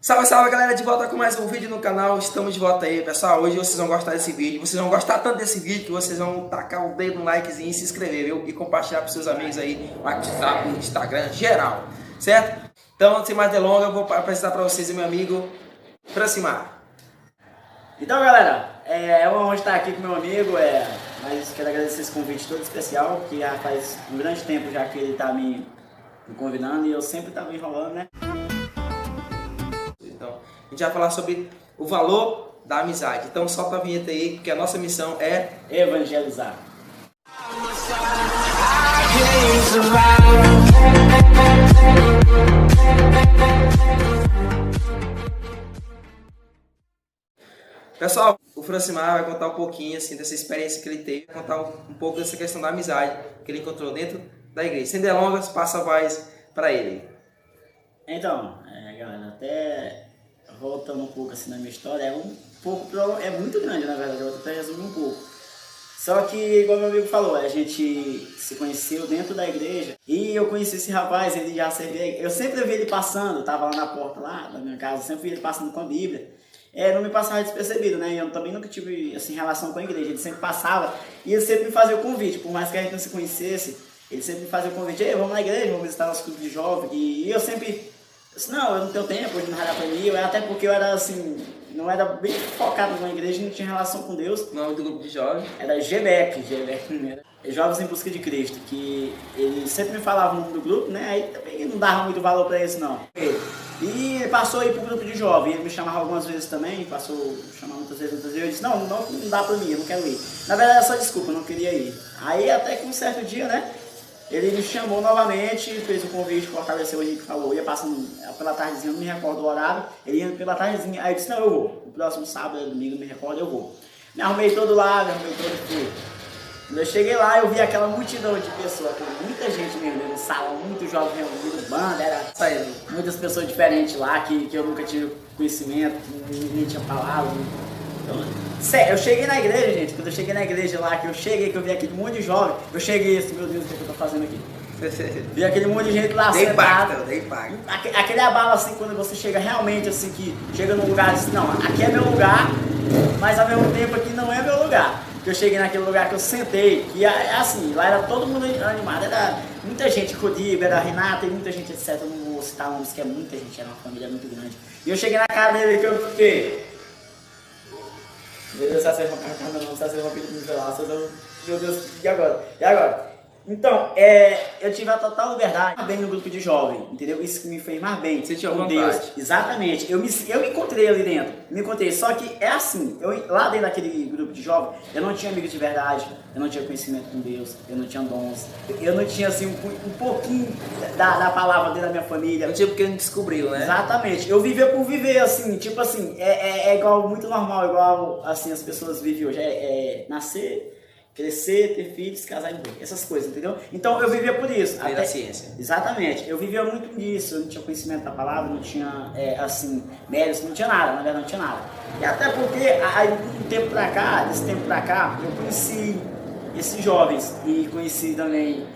Salve, salve galera, de volta com mais um vídeo no canal. Estamos de volta aí, pessoal. Hoje vocês vão gostar desse vídeo. Vocês vão gostar tanto desse vídeo que vocês vão tacar o dedo no likezinho e se inscrever, viu? E compartilhar para seus amigos aí no WhatsApp, no Instagram, geral, certo? Então, sem mais delongas, eu vou apresentar para vocês o meu amigo Francimar. Então, galera, é uma honra estar aqui com meu amigo, mas quero agradecer esse convite todo especial, que já faz um grande tempo já que ele está me convidando e eu sempre estava enrolando, né? Então, a gente vai falar sobre o valor da amizade. Então, solta a vinheta aí, porque a nossa missão é evangelizar. Pessoal, o Francimar vai contar um pouquinho assim, dessa experiência que ele teve, vai contar um pouco dessa questão da amizade que ele encontrou dentro da igreja. Sem delongas, passa a voz para ele. Então, galera, até voltando um pouco assim na minha história, é muito grande na verdade, eu vou até resumir um pouco. Só que, igual meu amigo falou, a gente se conheceu dentro da igreja e eu conheci esse rapaz, ele já servia, eu sempre vi ele passando, tava lá na porta lá da minha casa, sempre vi ele passando com a Bíblia. Não me passava despercebido, né? Eu também nunca tive assim, relação com a igreja, ele sempre passava e ele sempre me fazia o convite, por mais que a gente não se conhecesse, ele sempre me fazia o convite, vamos na igreja, vamos visitar nosso clube de jovem, e eu sempre... Não, eu não tenho tempo, hoje não vai dar pra mim, até porque eu era assim, não era bem focado na igreja, não tinha relação com Deus. O nome do grupo de jovens? Era GBEC, Jovens em Busca de Cristo, que ele sempre me falava o nome do grupo, né, aí também não dava muito valor pra isso não. E ele passou aí pro grupo de jovem, ele me chamava algumas vezes também, me chamava muitas vezes, eu disse, não dá pra mim, eu não quero ir. Na verdade era só desculpa, eu não queria ir. Aí até que um certo dia, né, ele me chamou novamente, fez o convite, fortaleceu, a gente falou, ia passando pela tardezinha, não me recordo o horário, ele ia pela tardezinha, aí eu disse, não, eu vou, o próximo sábado, domingo, me recordo, eu vou. Me arrumei todo lá, fui. Quando eu cheguei lá, eu vi aquela multidão de pessoas, muita gente mesmo, no salão, muito jovem reunido, banda, muitas pessoas diferentes lá, que eu nunca tive conhecimento, ninguém tinha falado. Então, sério, eu cheguei na igreja, gente, quando eu cheguei na igreja lá, que eu vi aquele monte de jovem, eu cheguei assim, meu Deus, o que eu tô fazendo aqui? Vi aquele monte de gente lá sentado. Aquele abalo assim, quando você chega realmente assim, que chega num lugar e diz, não, aqui é meu lugar, mas ao mesmo tempo aqui não é meu lugar. Que eu cheguei naquele lugar que eu sentei, que assim, lá era todo mundo animado, era muita gente, Codiba, era Renata e muita gente, etc. Eu não vou citar nomes, que é muita gente, era uma família muito grande. E eu cheguei na cara dele que eu fiquei. Meu Deus, meu Deus, e agora? E agora? Então, eu tive a total liberdade bem no grupo de jovem, entendeu? Isso que me fez mais bem. Você tinha com vontade. Deus. Exatamente. Eu me encontrei ali dentro. Me encontrei. Só que é assim, lá dentro daquele grupo de jovem, eu não tinha amigos de verdade, eu não tinha conhecimento com Deus, eu não tinha dons, eu não tinha assim um pouquinho da palavra dentro da minha família. Não tinha porque não descobriu, né? Exatamente. Eu vivia por viver, assim, tipo assim, é igual, muito normal, igual assim as pessoas vivem hoje. Nascer, crescer, ter filhos, casar e morrer. Essas coisas, entendeu? Então eu vivia por isso. Até da ciência. Exatamente. Eu vivia muito nisso. Eu não tinha conhecimento da palavra, não tinha, assim, méritos, não tinha nada, na verdade não tinha nada. E até porque, desse tempo pra cá, eu conheci esses jovens e conheci também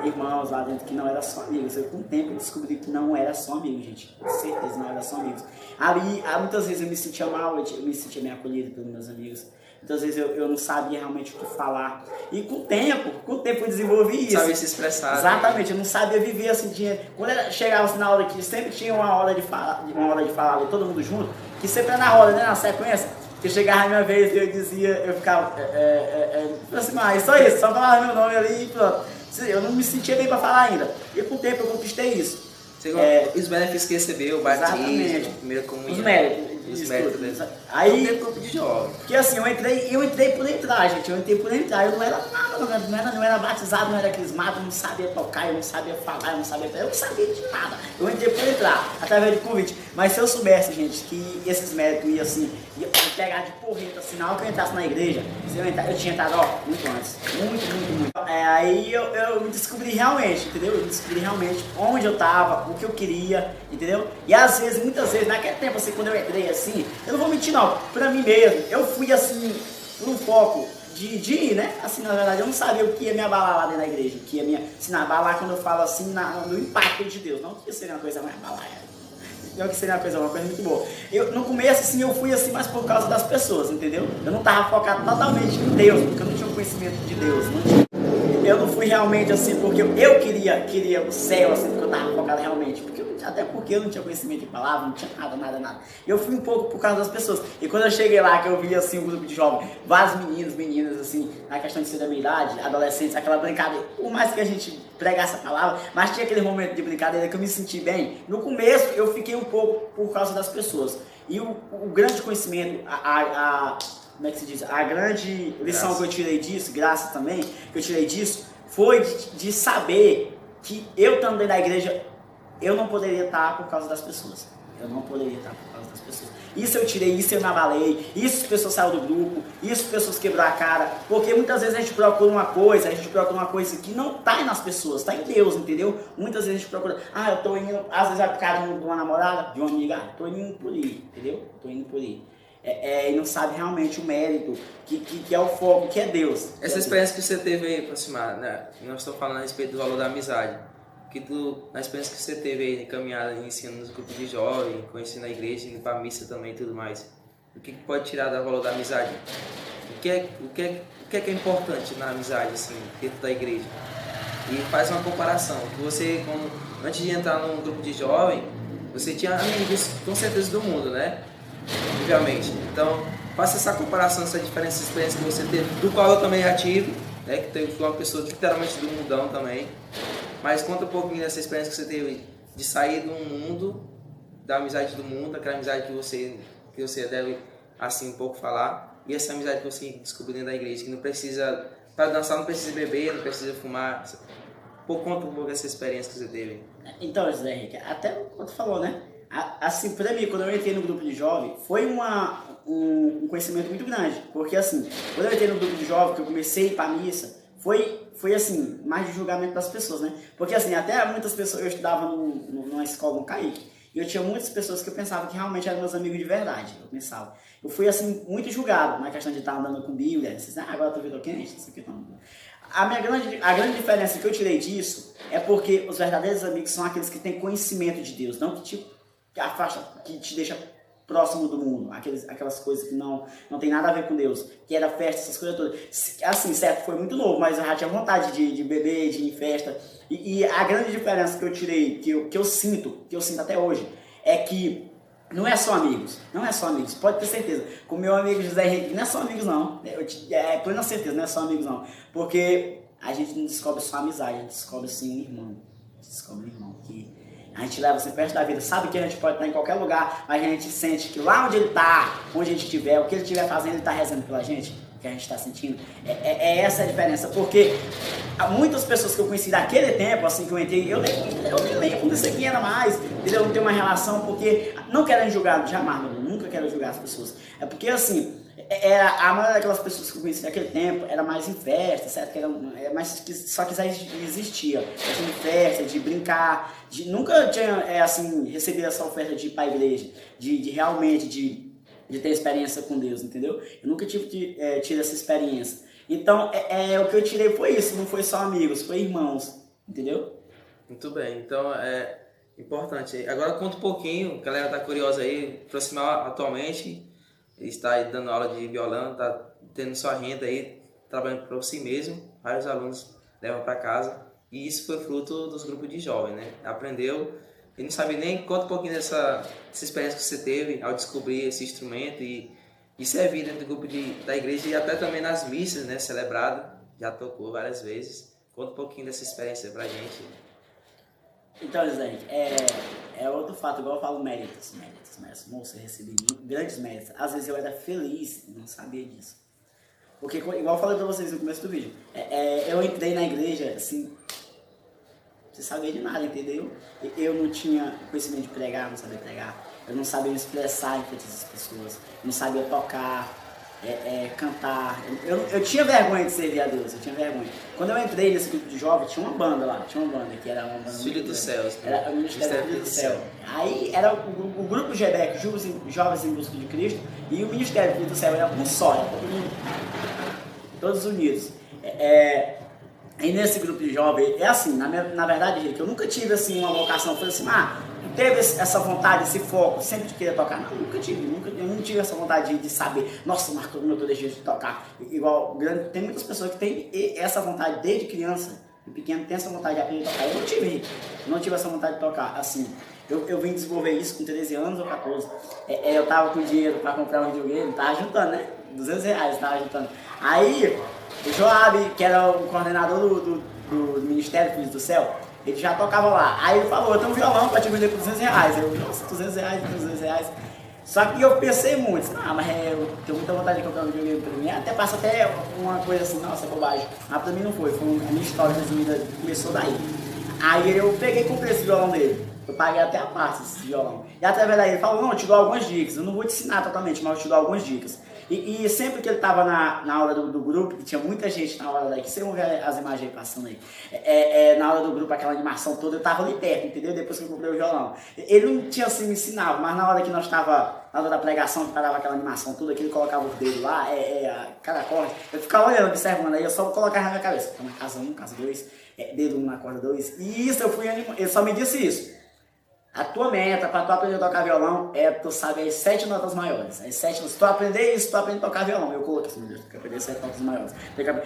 irmãos lá dentro que não eram só amigos. Com o tempo eu descobri que não era só amigos, gente. Com certeza não era só amigos. Ali, muitas vezes eu me sentia mal, eu me sentia bem acolhido pelos meus amigos. Muitas vezes eu não sabia realmente o que falar. E com o tempo eu desenvolvi isso. Sabia se expressar. Exatamente, eu não sabia viver assim. Quando chegava assim, na hora que sempre tinha uma hora de falar, todo mundo junto, que sempre era na roda, né, na sequência, que chegava a minha vez e eu dizia, eu ficava, assim, mas só isso, só falava meu nome ali e pronto. Eu não me sentia bem para falar ainda. E com o tempo eu conquistei isso. Os benefícios que recebeu, o batismo, primeira comunhão. Os méritos. Aí, grupo de jovens. Porque assim, eu entrei por entrar, gente. Eu não era nada, não era batizado, não era crismado, eu não sabia tocar, eu não sabia falar, eu não sabia de nada. Eu entrei por entrar, através de convite. Mas se eu soubesse, gente, que esses méritos iam assim, ia pegar de porreta, assim, na hora que eu entrasse na igreja, eu tinha entrado, muito antes. Muito. Aí eu me descobri realmente, entendeu? Eu me descobri realmente onde eu tava, o que eu queria, entendeu? E às vezes, muitas vezes, naquele tempo, assim, quando eu entrei assim, eu não vou mentir não, pra mim mesmo, eu fui assim, por um foco de ir, né? Assim, na verdade, eu não sabia o que ia me abalar lá dentro da igreja, o que ia me abalar quando eu falo assim, no impacto de Deus, não que seria uma coisa mais abalar, que seria uma coisa muito boa. No começo, assim, eu fui assim, mas por causa das pessoas, entendeu? Eu não tava focado totalmente em Deus, porque eu não tinha o conhecimento de Deus. Eu não fui realmente assim, porque eu queria o céu, assim, porque eu tava focado realmente. Até porque eu não tinha conhecimento de palavra, não tinha nada. Eu fui um pouco por causa das pessoas. E quando eu cheguei lá, que eu vi assim um grupo de jovens, vários meninos, meninas, assim, na questão de ser da minha idade, adolescentes, aquela brincadeira, por mais que a gente pregasse a palavra, mas tinha aquele momento de brincadeira que eu me senti bem. No começo, eu fiquei um pouco por causa das pessoas. E o grande conhecimento, como é que se diz? A grande lição que eu tirei disso, graça também, que eu tirei disso, foi de saber que eu estando dentro da igreja, eu não poderia estar por causa das pessoas. Eu não poderia estar por causa das pessoas. Isso eu tirei, isso eu me abalei, isso as pessoas saíram do grupo, isso as pessoas quebraram a cara, porque muitas vezes a gente procura uma coisa que não está nas pessoas, está em Deus, entendeu? Muitas vezes a gente procura, eu tô indo, às vezes vai por causa de uma namorada, de uma amiga, tô indo por aí, entendeu? Tô indo por aí. E não sabe realmente o mérito, que é o foco, que é Deus. Essa experiência que você teve aí, aproximar, né? Nós estamos falando a respeito do valor da amizade. Na experiência que você teve aí, caminhada, ensino nos grupos de jovens, conhecendo a igreja, indo para a missa também e tudo mais, o que pode tirar do valor da amizade? O que é importante na amizade, assim, dentro da igreja? E faz uma comparação, que você, antes de entrar num grupo de jovem, você tinha amigos, com certeza, do mundo, né? Obviamente. Então, faça essa comparação, essa diferença de experiência que você teve, do qual eu também já tive, né? Que teve uma pessoa literalmente do mundão também. Mas conta um pouquinho dessa experiência que você teve de sair do mundo, da amizade do mundo, aquela amizade que você deve, assim, um pouco falar, e essa amizade que você descobriu dentro da igreja, que não precisa, para dançar não precisa beber, não precisa fumar. Conta um pouco dessa experiência que você teve. Então, José Henrique, até quando tu falou, né? Assim, pra mim, quando eu entrei no grupo de jovem, foi um conhecimento muito grande, porque assim, quando eu entrei no grupo de jovem, que eu comecei a ir pra missa, foi assim, mais de julgamento das pessoas, né? Porque assim, até muitas pessoas, eu estudava numa escola no Caíque, e eu tinha muitas pessoas que eu pensava que realmente eram meus amigos de verdade, eu fui assim, muito julgado na questão de estar andando com Bíblia, agora eu tô vendo quente, isso aqui tá... A grande diferença que eu tirei disso é porque os verdadeiros amigos são aqueles que têm conhecimento de Deus, não que afasta, que te deixa próximo do mundo, aquelas coisas que não tem nada a ver com Deus, que era festa, essas coisas todas. Assim, certo, foi muito novo, mas eu já tinha vontade de beber, de ir em festa. E a grande diferença que eu tirei, que eu sinto até hoje, é que não é só amigos, pode ter certeza. Com o meu amigo José Henrique, não é só amigos não, plena certeza, não é só amigos não, porque a gente não descobre só amizade, a gente descobre sim um irmão, que a gente leva assim perto da vida, sabe que a gente pode estar em qualquer lugar, mas a gente sente que lá onde ele está, onde a gente estiver, o que ele estiver fazendo, ele está rezando pela gente, o que a gente está sentindo. Essa a diferença, porque muitas pessoas que eu conheci daquele tempo, assim que eu entrei, eu nem lembro quando isso aqui era mais, entendeu? Não tem uma relação, porque não querem julgar, jamais, eu nunca quero julgar as pessoas. É porque assim, a maioria daquelas pessoas que eu conheci naquele tempo era mais em festa, certo? Era mais que só que existia. De festa, de brincar, nunca tinha assim, recebido essa oferta de ir para a igreja, de realmente de ter experiência com Deus, entendeu? Eu nunca tive essa experiência. Então, o que eu tirei foi isso, não foi só amigos, foi irmãos, entendeu? Muito bem, então é importante. Agora conta um pouquinho, a galera tá curiosa aí, aproximar atualmente, ele está aí dando aula de violão, está tendo sua renda aí, trabalhando para si mesmo, vários alunos levam para casa, e isso foi fruto dos grupos de jovens, né? Aprendeu, ele não sabia nem, conta um pouquinho dessa experiência que você teve ao descobrir esse instrumento e servir dentro do grupo da igreja e até também nas missas, né, celebrada, já tocou várias vezes. Conta um pouquinho dessa experiência pra gente. Então, José, é outro fato, igual eu falo méritos. Moça, eu recebi grandes méritos. Às vezes eu era feliz e não sabia disso. Porque, igual eu falei pra vocês no começo do vídeo, eu entrei na igreja, assim, sem saber de nada, entendeu? Eu não tinha conhecimento de pregar, não sabia pregar. Eu não sabia me expressar em frente às pessoas. Eu não sabia tocar, cantar. Eu tinha vergonha de servir a Deus, eu tinha vergonha. Quando eu entrei nesse grupo de jovens, tinha uma banda lá, que era uma banda... Filho do Céu. Era o Ministério Filho do Céu. Aí era o grupo GBEC, Jovens em Busca de Cristo, e o Ministério Filho do Céu era um só, era todos unidos. E nesse grupo de jovens, assim, na verdade, gente, eu nunca tive assim uma vocação, eu falei assim, teve essa vontade, esse foco, sempre de querer tocar? Não, nunca tive, eu não tive essa vontade de saber, nossa, Marcos, como eu tô deixando de tocar. Igual, tem muitas pessoas que têm essa vontade desde criança, de pequeno, tem essa vontade de aprender a tocar. Eu não tive essa vontade de tocar, assim. Eu vim desenvolver isso com 13 anos ou 14. Eu tava com dinheiro para comprar um videogame, tava juntando, né? R$200, tava juntando. Aí, o Joab, que era o coordenador do Ministério Filhos do Céu, ele já tocava lá. Aí ele falou, eu tenho um violão para te vender por R$200. Eu, nossa, R$200. Só que eu pensei muito, mas eu tenho muita vontade de comprar um videogame pra mim. Até passa até uma coisa assim, nossa, bobagem. Mas pra mim não foi a minha história resumida começou daí. Aí eu peguei e comprei esse violão dele. Eu paguei até a parte desse violão. E através daí ele falou, não, eu te dou algumas dicas. Eu não vou te ensinar totalmente, mas eu te dou algumas dicas. E sempre que ele estava na hora do grupo, que tinha muita gente na hora daí, que vocês vão ver as imagens aí passando aí, na hora do grupo, aquela animação toda, eu tava ali perto, entendeu? Depois que eu comprei o violão. Ele não tinha assim me ensinado, mas na hora que nós tava, na hora da pregação, que parava aquela animação toda, que ele colocava o dedo lá, cada corte, eu ficava olhando, observando aí, eu só colocava na minha cabeça. Então, casa 1, casa 2, dedo 1 na corda 2, e isso eu fui animando, ele só me disse isso. A tua meta para tu aprender a tocar violão é tu saber as 7 notas maiores. As 7 notas. Se tu aprender isso, tu aprende a tocar violão. Eu coloquei assim, meu Deus, tu quer aprender as 7 notas maiores.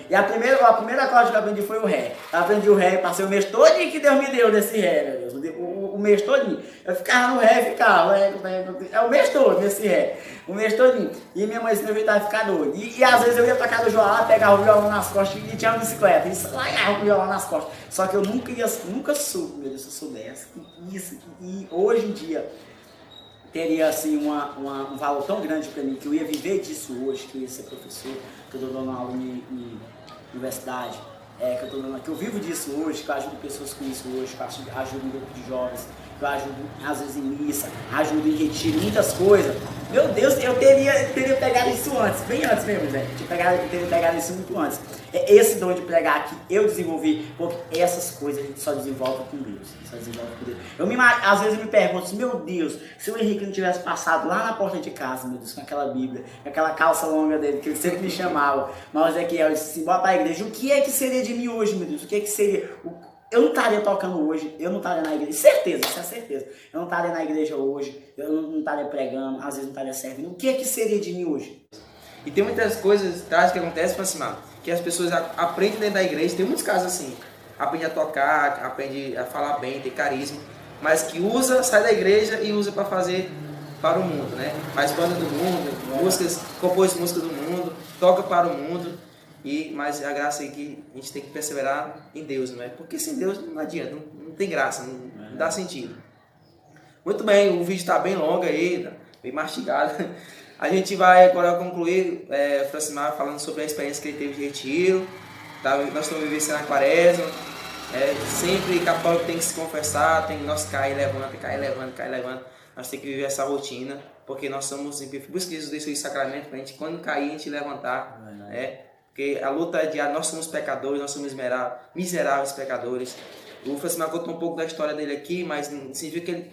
E a primeira acorde que eu aprendi foi o Ré. Eu aprendi o Ré, passei o mês todinho que Deus me deu desse Ré, meu Deus. O mês todinho. Eu ficava no Ré, o mês todo nesse Ré. O mês todinho. E minha mãe me evitava ficar doido. E às vezes eu ia pra casa do João, pegava o violão nas costas e tinha uma bicicleta. E largava o violão nas costas. Só que eu nunca soube, meu Deus, se eu soubesse. E hoje em dia teria assim um valor tão grande para mim, que eu ia viver disso hoje, que eu ia ser professor, que eu estou dando aula em universidade, que eu vivo disso hoje, que eu ajudo pessoas com isso hoje, que eu ajudo um grupo de jovens, que eu ajudo às vezes em missa, ajudo em retiro, muitas coisas. Meu Deus, eu teria pegado isso antes, bem antes mesmo, velho. Eu teria pegado isso muito antes. Esse dom de pregar que eu desenvolvi, porque essas coisas a gente só desenvolve com Deus. Às vezes eu me pergunto, meu Deus, se o Henrique não tivesse passado lá na porta de casa, meu Deus, com aquela Bíblia, com aquela calça longa dele, que ele sempre me chamava, mas o Ezequiel disse assim, bora pra igreja, o que é que seria de mim hoje, meu Deus? O que é que seria? Eu não estaria tocando hoje, eu não estaria na igreja, certeza, isso é certeza. Eu não estaria na igreja hoje, eu não estaria pregando, às vezes não estaria servindo. O que é que seria de mim hoje? E tem muitas coisas trágicas que acontecem, assim, que as pessoas aprendem dentro da igreja, tem muitos casos assim, aprende a tocar, aprende a falar bem, tem carisma, mas que sai da igreja e usa para fazer para o mundo, né? Faz banda do mundo, compôs música do mundo, toca para o mundo. Mas a graça é que a gente tem que perseverar em Deus, não é? Porque sem Deus não adianta, não tem graça, não dá sentido. Muito bem, o vídeo está bem longo aí, bem mastigado. A gente vai agora concluir, Francimar, falando sobre a experiência que ele teve de retiro. Tá? Nós estamos vivenciando a quaresma. Sempre católico tem que se confessar, nós cai e levanta. Nós temos que viver essa rotina, porque nós somos, por isso que Jesus deixou esse sacramento para a gente, quando cair, a gente levantar. Porque a luta é diária, nós somos pecadores, nós somos miseráveis pecadores. O Francimar contou um pouco da história dele aqui, mas não significa que ele,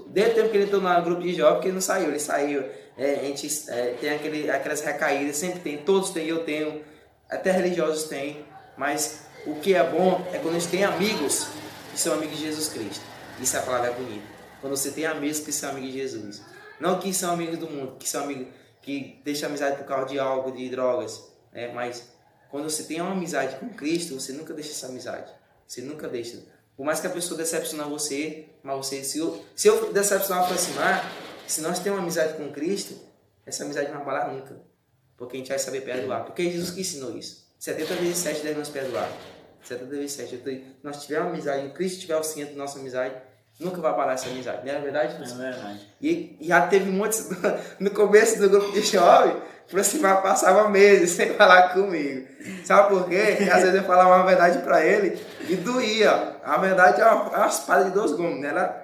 desde o tempo que ele entrou no grupo de jovens, que ele não saiu, ele saiu. A gente tem aquelas recaídas, sempre tem, todos têm, eu tenho, até religiosos têm, mas o que é bom é quando a gente tem amigos que são amigos de Jesus Cristo. Isso é a palavra bonita. Quando você tem amigos que são amigos de Jesus. Não que são amigos do mundo, que são amigos que deixam amizade por causa de álcool, de drogas. Mas quando você tem uma amizade com Cristo, você nunca deixa essa amizade. Você nunca deixa. Por mais que a pessoa decepcione você, mas se eu decepcionar o Francimar, se nós temos uma amizade com Cristo, essa amizade não vai abalar nunca. Porque a gente vai saber perdoar. Porque é Jesus que ensinou isso. 70 vezes 7 devemos perdoar. 70 vezes 7. Se nós tivermos uma amizade, Cristo tiver o centro da nossa amizade, nunca vai abalar essa amizade. Não é verdade? É verdade. E já teve muitos, no começo do grupo de jovem, o Francimar passava meses sem falar comigo. Sabe por quê? Porque às vezes eu falava uma verdade para ele e doía. A verdade é uma espada de 2 gumes, né?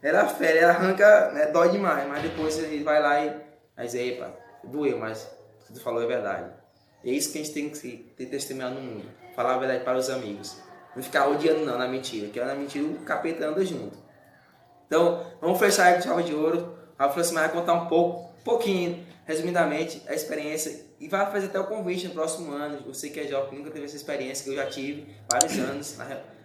Ela fere, ela arranca, né? Dói demais. Mas depois ele vai lá e diz, epa, doeu, mas o que tu falou é verdade. E é isso que a gente tem que testemunhar no mundo. Falar a verdade para os amigos. Não ficar odiando não na mentira, porque na mentira o capeta anda junto. Então, vamos fechar aí com chave de ouro. A Francimar vai contar um pouquinho, resumidamente, a experiência e vai fazer até o convite no próximo ano. Você que é jovem, que nunca teve essa experiência, que eu já tive vários anos.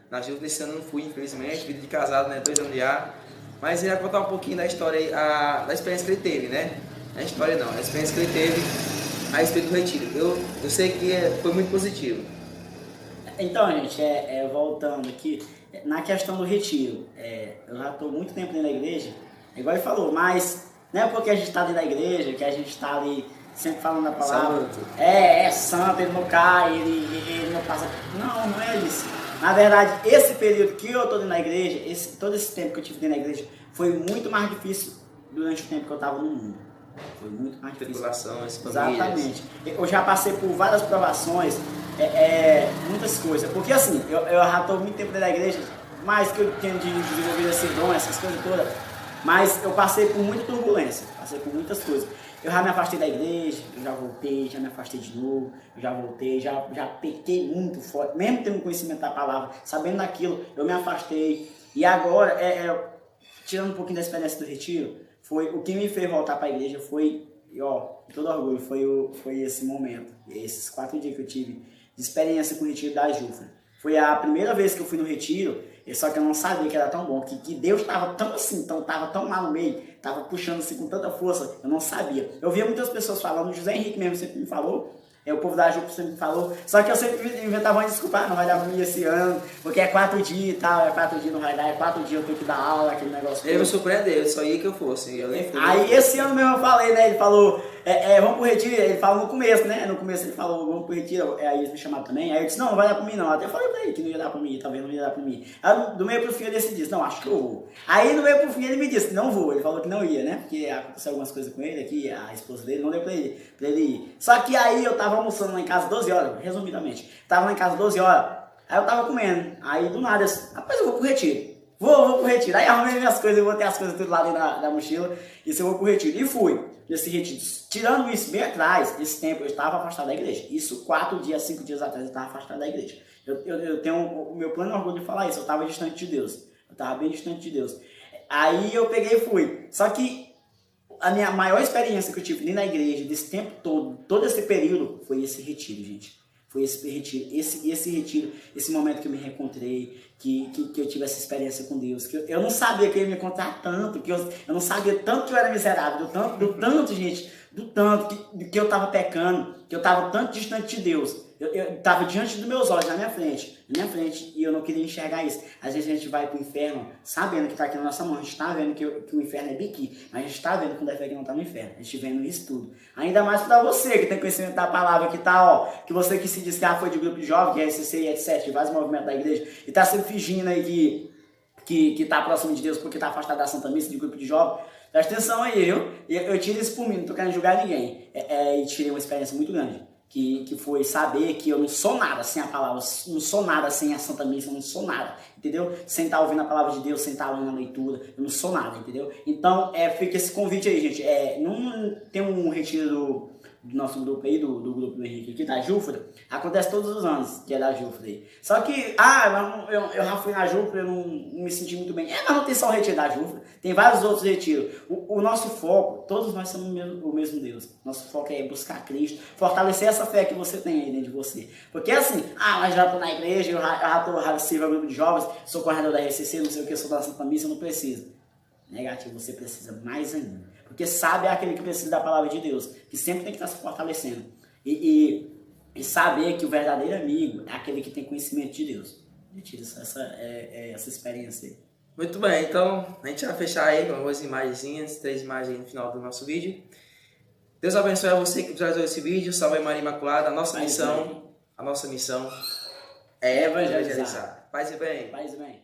Na juventude desse ano não fui, infelizmente, vida de casado, né? 2 anos já. Mas ele vai contar um pouquinho da história, da experiência que ele teve, né? A história não, a experiência que ele teve a respeito do retiro. Eu sei que foi muito positivo. Então, gente, voltando aqui, na questão do retiro, eu já estou muito tempo dentro da igreja, igual ele falou, mas não é porque a gente está dentro da igreja, que a gente está ali sempre falando a palavra, Santo. É santo, ele não cai, ele não passa... Não é isso. Na verdade, esse período que eu estou dentro da igreja, todo esse tempo que eu tive dentro da igreja, foi muito mais difícil durante o tempo que eu estava no mundo. Foi muito mais difícil. Tribulações, famílias. Exatamente. Eu já passei por várias provações, muitas coisas. Porque assim, eu já estou muito tempo dentro da igreja, mais que eu tenho de desenvolver esse dom, essas coisas todas. Mas eu passei por muita turbulência, passei por muitas coisas. Eu já me afastei da igreja, eu já voltei, já me afastei de novo, eu já voltei, já pequei muito forte, mesmo tendo conhecimento da palavra, sabendo daquilo, eu me afastei. E agora, tirando um pouquinho da experiência do retiro, foi o que me fez voltar para a igreja foi, com todo orgulho, foi esse momento, esses 4 dias que eu tive de experiência com o retiro da Jufra. Foi a primeira vez que eu fui no retiro, só que eu não sabia que era tão bom, que Deus estava tão assim, estava tão lá no meio, estava puxando assim com tanta força, eu não sabia. Eu via muitas pessoas falando, o José Henrique mesmo sempre me falou, o povo da Jufra sempre me falou, só que eu sempre inventava uma desculpa, não vai dar pra mim esse ano, porque é 4 dias e tal, 4 dias não vai dar, 4 dias eu tenho que dar aula, aquele negócio. Ele me surpreendeu, eu só ia que eu fosse, eu nem fui. Aí esse ano mesmo eu falei, né, ele falou, vamos pro retiro, ele falou no começo, né, no começo ele falou, vamos pro retiro, aí eles me chamaram também, aí eu disse, não vai dar pra mim não, até eu falei pra ele que não ia dar pra mim, talvez não ia dar pra mim. Aí do meio pro fim ele disse, não, acho que eu vou. Aí do meio pro fim ele me disse, não vou, ele falou que não ia, né, porque aconteceu algumas coisas com ele aqui, a esposa dele não deu pra ele ir. Só que aí eu tava almoçando lá em casa 12 horas, resumidamente, tava lá em casa 12 horas, aí eu tava comendo, aí do nada eu disse, rapaz, eu vou pro retiro. Vou pro retiro. Aí arrumei minhas coisas, eu botei as coisas tudo lá dentro da mochila e eu vou pro retiro. E fui nesse retiro. Tirando isso bem atrás, esse tempo eu estava afastado da igreja. Isso 4 dias, 5 dias atrás eu estava afastado da igreja. Eu tenho o meu plano orgulho de falar isso. Eu estava distante de Deus. Eu estava bem distante de Deus. Aí eu peguei e fui. Só que a minha maior experiência que eu tive nem na igreja, desse tempo todo esse período, foi esse retiro, gente. Foi esse retiro, esse retiro, esse momento que eu me reencontrei, que eu tive essa experiência com Deus, que eu não sabia que eu ia me encontrar tanto, que eu não sabia tanto que eu era miserável, do tanto, gente, do tanto que eu estava pecando, que eu estava tanto distante de Deus. Eu estava diante dos meus olhos, na minha frente, e eu não queria enxergar isso. Às vezes a gente vai para o inferno sabendo que está aqui na nossa mão, a gente está vendo que o inferno é bem aqui, mas a gente está vendo quando é fé que não está no inferno, a gente vendo isso tudo. Ainda mais para você que tem conhecimento da palavra, que tá, que você que se diz que foi de grupo de jovens, que é SCC e etc, de vários movimentos da igreja, e está sempre fingindo aí que está próximo de Deus porque está afastado da Santa Missa, de grupo de jovens. Presta atenção aí, viu? Eu tiro isso por mim, não estou querendo julgar ninguém. E tirei uma experiência muito grande. Que foi saber que eu não sou nada sem a palavra, não sou nada sem a Santa Missa, eu não sou nada, entendeu? Sem estar ouvindo a palavra de Deus, sem estar lendo a leitura, eu não sou nada, entendeu? Então, fica esse convite aí, gente. Não tem um retiro do nosso grupo aí, do grupo do Henrique aqui, da Jufra, acontece todos os anos, que é da Jufra aí. Só que, eu já fui na Jufra, eu não me senti muito bem. Mas não tem só o retiro da Jufra, tem vários outros retiros. O nosso foco, todos nós somos o mesmo Deus. Nosso foco é buscar Cristo, fortalecer essa fé que você tem aí dentro de você. Porque assim, mas já estou na igreja, eu já sirvo ao grupo de jovens, sou corredor da RCC, não sei o que, sou da Santa Missa, eu não preciso. Negativo, você precisa mais ainda. Porque sabe é aquele que precisa da palavra de Deus, que sempre tem que estar se fortalecendo. E saber que o verdadeiro amigo é aquele que tem conhecimento de Deus. Eu tiro essa experiência aí. Muito bem, então a gente vai fechar aí com algumas imagenzinhas, 3 imagens no final do nosso vídeo. Deus abençoe a você que visualizou esse vídeo. Salve Maria Imaculada. A nossa missão é evangelizar. Paz e bem. Paz e bem.